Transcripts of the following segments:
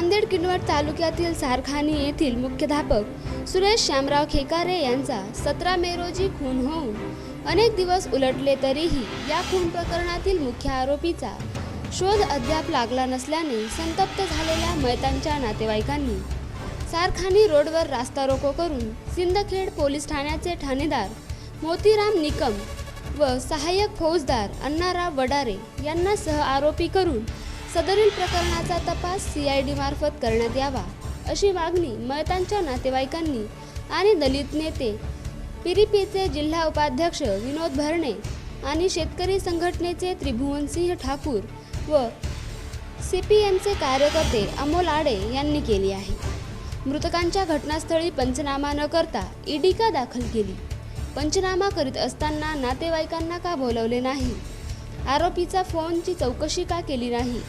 नांदेड किनवट तालुक्यातील सारखानी येथील मुख्याध्यापक सुरेश श्यामराव खेकारे यांचा 17 मे रोजी खून होऊन अनेक दिवस उलटले तरीही या खून प्रकरणातील मुख्य आरोपीचा शोध अद्याप लागला नसल्याने संतप्त झालेल्या मयतांच्या नातेवाईकांनी सारखानी रोडवर रास्ता रोको करून सिंदखेड पोलीस ठाण्याचे ठाणेदार मोतीराम निकम व सहाय्यक फौजदार अण्णाराव वडारे यांना सह आरोपी करून सदरील प्रकरणाचा तपास CID मार्फत करण्यात यावा अशी मागणी मयतांच्या नातेवाईकांनी आणि दलित नेते PRIPचे जिल्हा उपाध्यक्ष विनोद भरणे आणि शेतकरी संघटनेचे त्रिभुवनसिंह ठाकूर व CPMचे कार्यकर्ते अमोल आडे यांनी केली आहे। मृतकांच्या घटनास्थळी पंचनामा न करता ED का दाखल केली? पंचनामा करीत असताना नातेवाईकांना का बोलवले नाही? आरोपीचा फोनची चौकशी का केली नाही?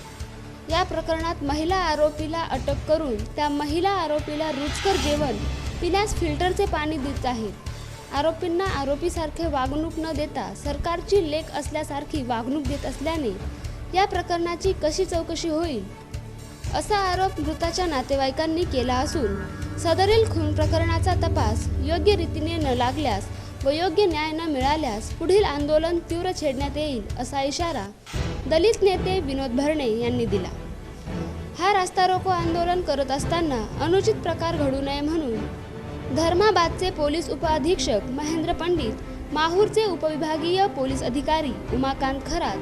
या प्रकरणात महिला आरोपीला अटक करून त्या महिला आरोपीला रुचकर जेवण पिण्यास फिल्टरचे पाणी देत आहेत। आरोपींना आरोपीसारखे वागणूक न देता सरकारची लेक असल्यासारखी वागणूक देत असल्याने या प्रकरणाची कशी चौकशी होईल असा आरोप मृताच्या नातेवाईकांनी केला असून सदरील खून प्रकरणाचा तपास योग्य रीतीने न लागल्यास व योग्य न्याय न मिळाल्यास पुढील आंदोलन तीव्र छेडण्यात येईल असा इशारा दलित नेते विनोद भरणे यांनी दिला। हा रास्ता रोको आंदोलन करत असताना अनुचित प्रकार घडू नये म्हणून धर्माबादचे पोलीस उपअधीक्षक महेंद्र पंडित, माहूरचे उपविभागीय पोलीस अधिकारी उमाकांत खरात,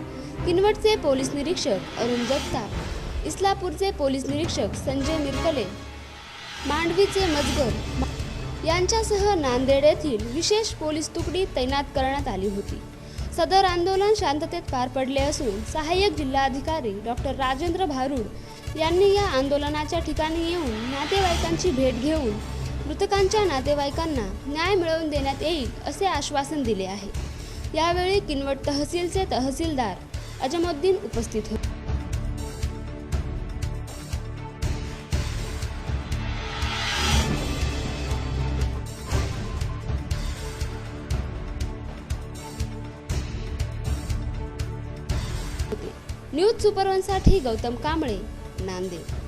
किनवटचे पोलीस निरीक्षक अरुण जगताप, इस्लापूरचे पोलीस निरीक्षक संजय मिरकले, मांडवीचे मजगर यांच्यासह नांदेड येथील विशेष पोलीस तुकडी तैनात करण्यात आली होती। सदर आंदोलन शांततेत पार पडले असून सहाय्यक जिल्हाधिकारी डॉक्टर राजेंद्र भारुड यांनी या आंदोलनाच्या ठिकाणी येऊन नातेवाईकांची भेट घेऊन मृतकांच्या नातेवाईकांना न्याय मिळवून देण्यात येईल असे आश्वासन दिले आहे। यावेळी किनवट तहसीलचे तहसीलदार अजमुद्दीन उपस्थित होते। न्यूज सुपर 1 साठी गौतम कांबळे, नांदेड।